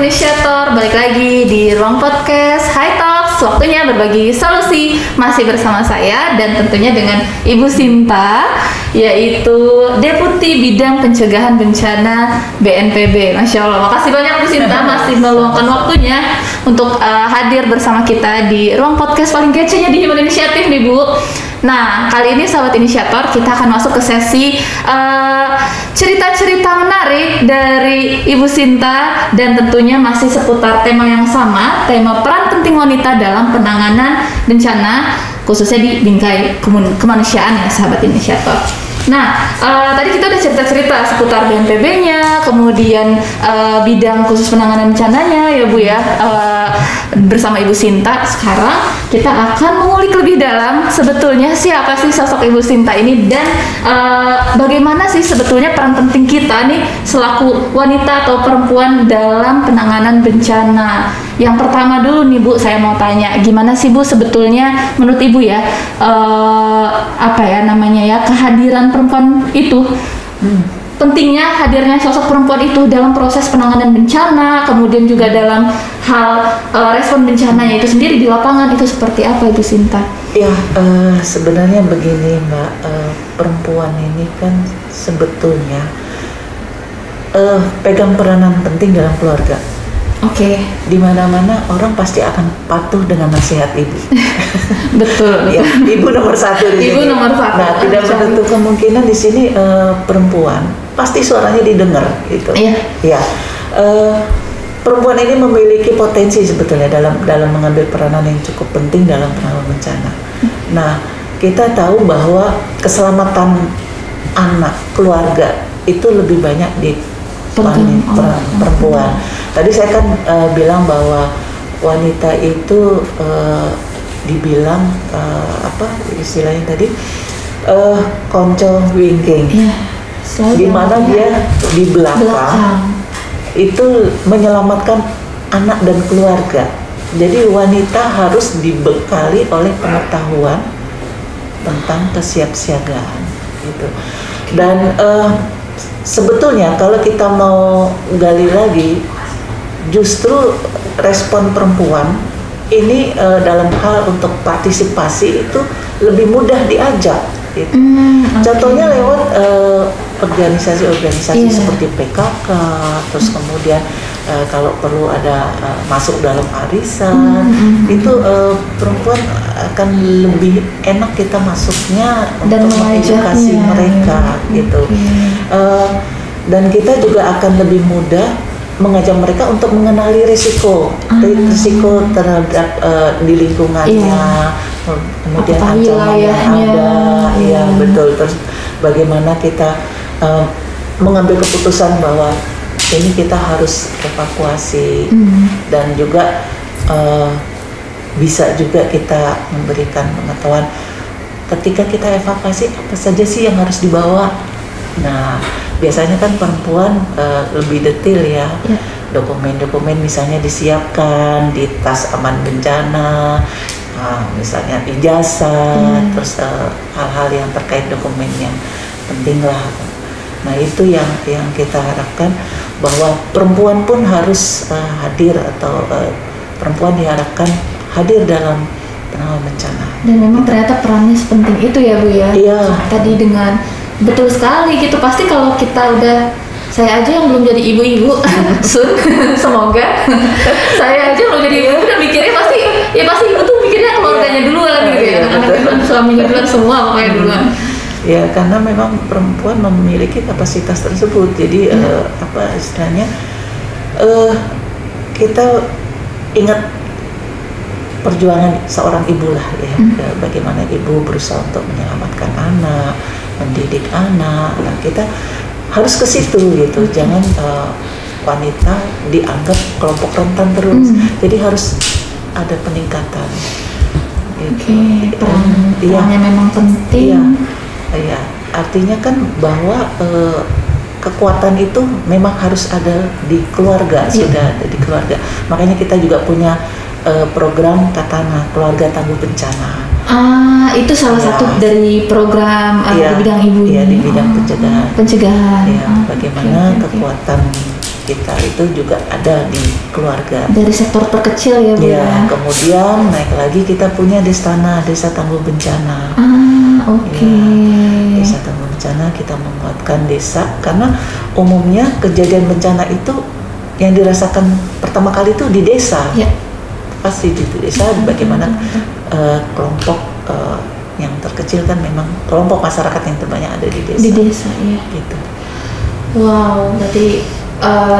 Inisiator, balik lagi di ruang podcast High Talks. Waktunya berbagi solusi. Masih bersama saya dan tentunya dengan Ibu Sinta, yaitu Deputi Bidang Pencegahan Bencana BNPB. Masya Allah, makasih banyak Bu Sinta masih meluangkan waktunya untuk hadir bersama kita di ruang podcast paling kece-nya di Human Initiative nih Bu. Nah, kali ini sahabat inisiator, kita akan masuk ke sesi cerita-cerita menarik dari Ibu Sinta dan tentunya masih seputar tema yang sama, tema peran penting wanita dalam penanganan bencana khususnya di bingkai kemanusiaan ya sahabat inisiator. Nah, tadi kita udah cerita-cerita seputar BNPB-nya, kemudian bidang khusus penanganan bencananya ya Bu ya, bersama Ibu Sinta. Sekarang kita akan mengulik lebih dalam sebetulnya siapa sih sosok Ibu Sinta ini dan bagaimana sih sebetulnya peran penting kita nih selaku wanita atau perempuan dalam penanganan bencana. Yang pertama dulu nih Bu, saya mau tanya, gimana sih Bu sebetulnya menurut Ibu ya, kehadiran perempuan itu, pentingnya hadirnya sosok perempuan itu dalam proses penanganan bencana, kemudian juga dalam hal respon bencananya itu sendiri di lapangan, itu seperti apa Ibu Sinta? Ya, sebenarnya begini Mbak, perempuan ini kan sebetulnya pegang peranan penting dalam keluarga. Oke. Di mana-mana orang pasti akan patuh dengan nasihat ibu. Betul. Ya, ibu nomor satu di ibu sini. nomor satu. Nah, tidak menutup kemungkinan di sini perempuan pasti suaranya didengar gitu. Iya. Ya. Perempuan ini memiliki potensi sebetulnya dalam mengambil peranan yang cukup penting dalam penanganan bencana. Nah, kita tahu bahwa keselamatan anak, keluarga itu lebih banyak di perempuan. Tadi saya kan bilang bahwa wanita itu dibilang istilahnya tadi konco wingking, di mana dia di belakang itu menyelamatkan anak dan keluarga. Jadi wanita harus dibekali oleh pengetahuan tentang kesiapsiagaan gitu. Dan sebetulnya kalau kita mau gali lagi, justru respon perempuan ini dalam hal untuk partisipasi itu lebih mudah diajak gitu. Contohnya lewat organisasi-organisasi seperti PKK, terus kemudian kalau perlu ada masuk dalam arisan, itu perempuan akan lebih enak kita masuknya dan untuk mengedukasi mereka gitu. Dan kita juga akan lebih mudah mengajak mereka untuk mengenali risiko terhadap di lingkungannya, kemudian ancaman yang ada, ya betul. Terus bagaimana kita mengambil keputusan bahwa ini kita harus evakuasi, dan juga bisa juga kita memberikan pengetahuan ketika kita evakuasi apa saja sih yang harus dibawa. Nah, biasanya kan perempuan lebih detail ya. Dokumen-dokumen misalnya disiapkan di tas aman bencana, misalnya ijazah, terus hal-hal yang terkait dokumen yang penting lah. Nah, itu yang kita harapkan, bahwa perempuan pun harus hadir, atau perempuan diharapkan hadir dalam penanganan bencana. Dan memang ternyata perannya sepenting itu ya Bu ya. Iya. Tadi dengan betul sekali gitu. Pasti kalau kita udah, saya aja yang belum jadi ibu-ibu, semoga saya aja belum jadi ibu dan mikirnya pasti ibu tuh mikirnya keluarganya duluan gitu ya, anak-anak duluan, suaminya duluan, semua pokoknya duluan. Ya, karena memang perempuan memiliki kapasitas tersebut. Jadi istilahnya kita ingat perjuangan seorang ibu lah ya, bagaimana ibu berusaha untuk menyelamatkan anak, mendidik anak. Nah, kita harus ke situ gitu. Jangan wanita dianggap kelompok rentan terus. Jadi harus ada peningkatan. Perannya memang penting. Iya, artinya kan bahwa kekuatan itu memang harus ada di keluarga, sudah ada di keluarga. Makanya kita juga punya program Katana, Keluarga Tangguh Bencana. Itu salah satu dari program di bidang ibu. Iya, di bidang pencegahan. Pencegahan. Ya, bagaimana kekuatan kita itu juga ada di keluarga. Dari sektor terkecil ya Bu ya. Kemudian naik lagi kita punya Destana, Desa Tangguh Bencana. Oke. Desa Tangguh Bencana kita menguatkan desa karena umumnya kejadian bencana itu yang dirasakan pertama kali itu di desa. Pasti di desa. Bagaimana kelompok yang terkecil kan memang kelompok masyarakat yang terbanyak ada di desa. Di desa ya. Gitu. Wow, berarti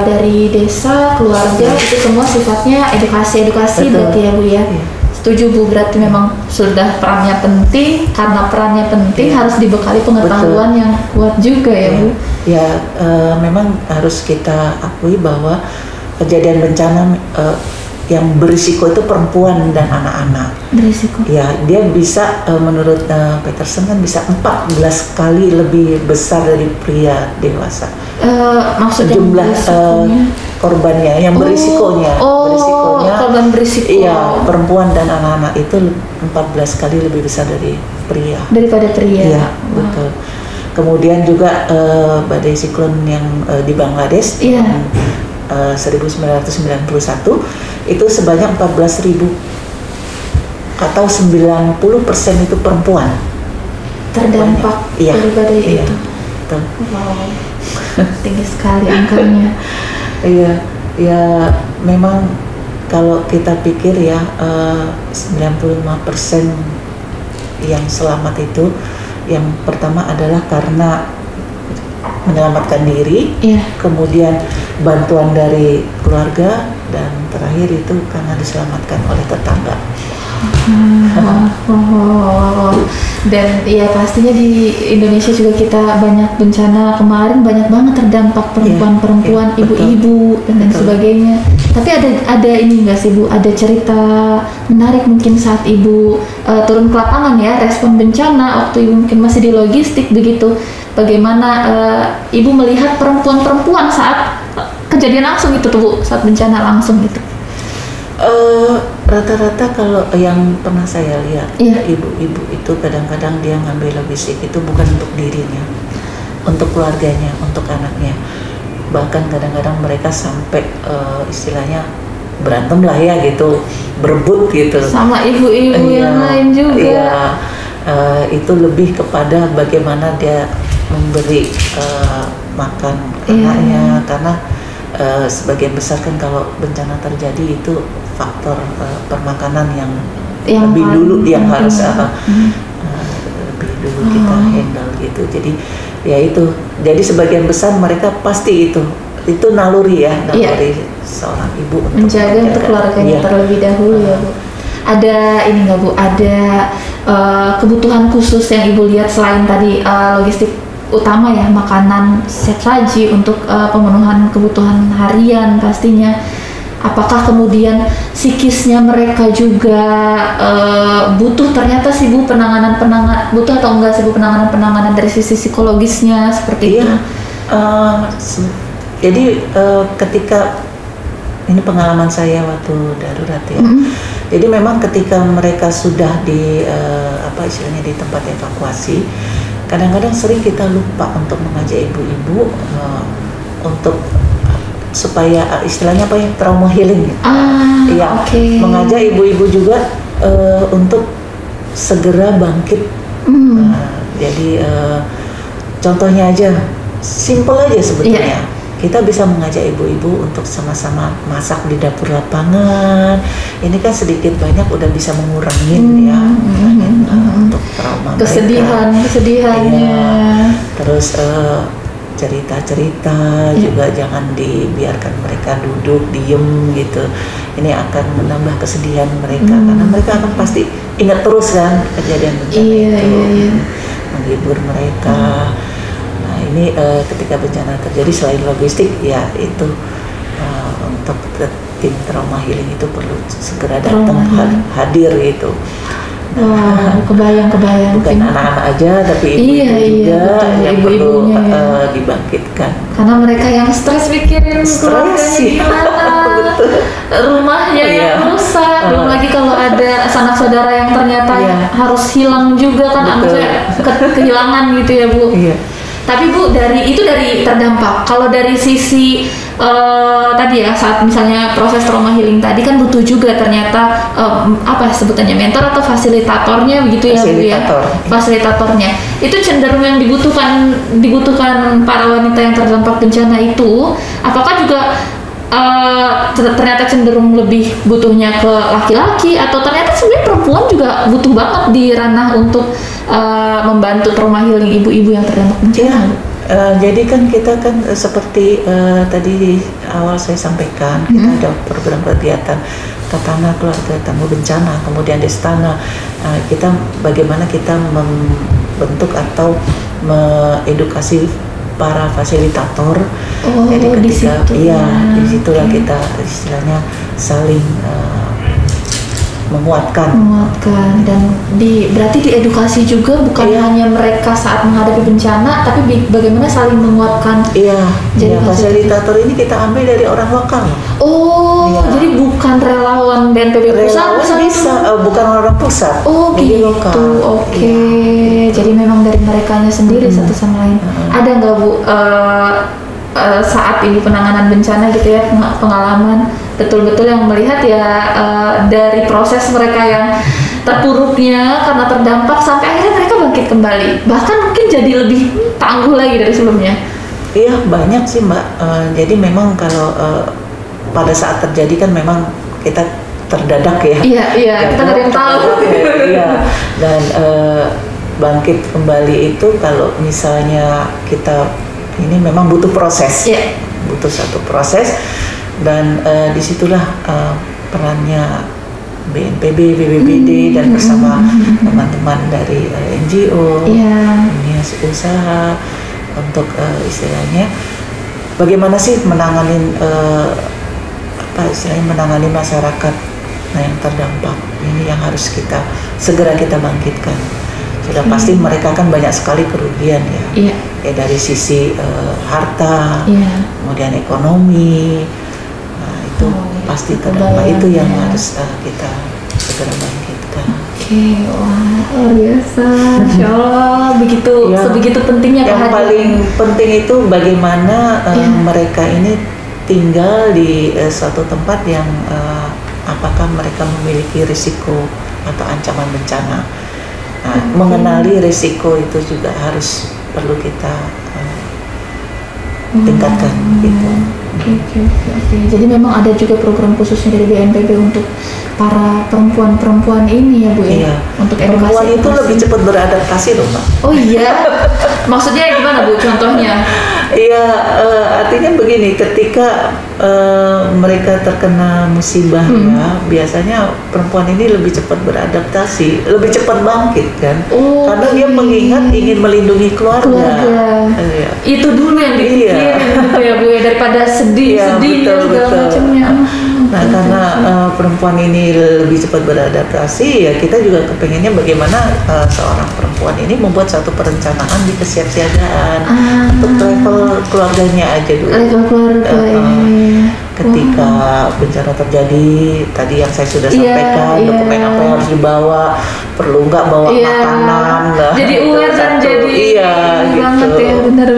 dari desa, keluarga itu semua sifatnya edukasi berarti ya Bu ya. Setuju Bu, berarti memang sudah perannya penting, karena perannya penting harus dibekali pengetahuan yang kuat juga ya Bu. Memang harus kita akui bahwa kejadian bencana yang berisiko itu perempuan dan anak-anak. Berisiko? Ya, dia bisa menurut Peterson kan bisa 14 kali lebih besar dari pria dewasa. Maksudnya jumlah korbannya yang berisikonya. Korban berisiko. Iya, perempuan dan anak-anak itu 14 kali lebih besar dari pria. Daripada pria. Iya, betul. Kemudian juga badai siklon yang di Bangladesh. 1991 itu sebanyak 14.000 atau 90% itu perempuan terdampak dari badai itu. Betul. Wow, tinggi sekali angkanya. Memang kalau kita pikir ya 95% yang selamat itu yang pertama adalah karena menyelamatkan diri, kemudian bantuan dari keluarga, dan terakhir itu karena diselamatkan oleh tetangga. Dan ya pastinya di Indonesia juga kita banyak bencana, kemarin banyak banget terdampak perempuan-perempuan, ibu-ibu dan lain sebagainya. Tapi ada ini nggak sih Bu, ada cerita menarik mungkin saat Ibu turun ke lapangan ya, respon bencana waktu Ibu mungkin masih di logistik begitu, bagaimana Ibu melihat perempuan-perempuan saat kejadian langsung itu tuh Bu, saat bencana langsung itu? Rata-rata kalau yang pernah saya lihat, ibu-ibu itu kadang-kadang dia ngambil logistik itu bukan untuk dirinya, untuk keluarganya, untuk anaknya. Bahkan kadang-kadang mereka sampai istilahnya berantem lah ya gitu, berebut gitu. Sama ibu-ibu yang lain juga. Itu lebih kepada bagaimana dia memberi makan anaknya, karena sebagian besar kan kalau bencana terjadi itu faktor permakanan yang lebih dulu yang harus lebih dulu kita handle gitu. Jadi ya itu, jadi sebagian besar mereka pasti itu naluri seorang ibu untuk menjaga untuk keluarganya terlebih dahulu ya Bu. Ada ini nggak Bu, ada kebutuhan khusus yang Ibu lihat selain tadi logistik utama ya, makanan set saji untuk pemenuhan kebutuhan harian pastinya. Apakah kemudian psikisnya mereka juga butuh ternyata sih Bu butuh atau enggak sih Bu penanganan dari sisi psikologisnya seperti itu? Jadi ketika ini pengalaman saya waktu darurat ya. Jadi memang ketika mereka sudah di istilahnya di tempat evakuasi, kadang-kadang sering kita lupa untuk mengajak ibu-ibu untuk supaya istilahnya trauma healing. Mengajak ibu-ibu juga untuk segera bangkit. Jadi contohnya aja, simple aja sebetulnya. Kita bisa mengajak ibu-ibu untuk sama-sama masak di dapur lapangan. Ini kan sedikit banyak udah bisa mengurangin untuk trauma kesedihannya. Terus cerita-cerita juga jangan dibiarkan mereka duduk diem gitu. Ini akan menambah kesedihan mereka, karena mereka akan pasti ingat terus kan kejadian bencana itu. Menghibur mereka. Nah ini ketika bencana terjadi, selain logistik ya itu untuk tim trauma healing itu perlu segera datang hadir gitu. Kebayang. Bukan anak-anak aja, tapi ibu-ibu juga yang perlu dibangkitkan. Karena mereka yang stres mikirin keluarganya, rumahnya yang rusak, belum lagi kalau ada sanak saudara yang ternyata harus hilang juga kan, kehilangan gitu ya Bu. Tapi Bu, dari terdampak. Kalau dari sisi tadi ya, saat misalnya proses trauma healing tadi kan butuh juga ternyata apa sebutannya, mentor atau fasilitatornya begitu ya Bu ya? Fasilitatornya. Itu cenderung yang dibutuhkan para wanita yang terdampak bencana itu. Apakah juga ternyata cenderung lebih butuhnya ke laki-laki, atau ternyata sebenarnya perempuan juga butuh banget di ranah untuk membantu trauma healing ibu-ibu yang terdampak bencana? Jadi kan kita kan seperti tadi di awal saya sampaikan, kita ada program kegiatan Tatana Keluarga Tangguh Bencana, kemudian Destana. Kita bagaimana kita membentuk atau mengedukasi para fasilitator. Jadi ketika disitulah kita istilahnya saling menguatkan dan berarti diedukasi juga bukan hanya mereka saat menghadapi bencana, tapi bagaimana saling menguatkan. Jadi fasilitator ini kita ambil dari orang lokal. Jadi bukan relawan BNPB pusat bisa, bukan orang pusat. Gitu. Oke. Jadi memang dari merekanya sendiri satu sama lain. Ada nggak Bu saat ini penanganan bencana gitu ya, pengalaman betul-betul yang melihat ya dari proses mereka yang terpuruknya karena terdampak sampai akhirnya mereka bangkit kembali, bahkan mungkin jadi lebih tangguh lagi dari sebelumnya? Iya, banyak sih Mbak. Jadi memang kalau pada saat terjadi kan memang kita terdadak ya. Iya, kita nggak ada yang tahu. Dan bangkit kembali itu kalau misalnya kita ini memang butuh proses, butuh satu proses. Dan disitulah perannya BNPB, BPBD dan bersama teman-teman dari NGO, dunia usaha untuk istilahnya bagaimana sih menangani menangani masyarakat yang terdampak ini, yang harus kita segera kita bangkitkan. Sudah pasti mereka kan banyak sekali kerugian ya, dari sisi harta, kemudian ekonomi. Itu pasti terdampak, itu yang harus kita segera bangkitkan. Wah, luar biasa. Insya Allah sebegitu pentingnya yang paling penting itu bagaimana mereka ini tinggal di suatu tempat yang apakah mereka memiliki risiko atau ancaman bencana. Mengenali risiko itu juga harus perlu kita tingkatkan gitu. Oke. Jadi memang ada juga program khususnya dari BNPB untuk para perempuan ini ya Bu ya? Untuk edukasi. Perempuan itu lebih cepat beradaptasi loh Mbak. Oh iya? Maksudnya gimana Bu contohnya? Artinya begini, ketika mereka terkena musibah biasanya perempuan ini lebih cepat beradaptasi, lebih cepat bangkit kan? Karena dia mengingat ingin melindungi keluarga. Itu dulu yang dipikirin gitu ya Bu ya, daripada sedih segala macamnya. Nah, karena perempuan ini lebih cepat beradaptasi, ya kita juga kepengennya bagaimana seorang perempuan ini membuat satu perencanaan di kesiapsiagaan untuk travel keluarganya aja dulu. Ketika bencana terjadi, tadi yang saya sudah sampaikan, dokumen apa yang harus dibawa, perlu nggak bawa makanan. Jadi aware dan jadi banget ya, benar.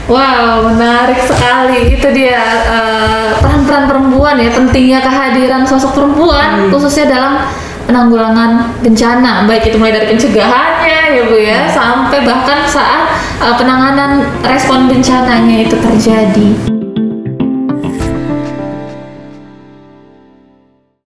Wow, menarik sekali. Itu dia peran-peran perempuan ya, pentingnya kehadiran sosok perempuan khususnya dalam penanggulangan bencana, baik itu mulai dari pencegahannya ya Bu ya, sampai bahkan saat penanganan respon bencananya itu terjadi.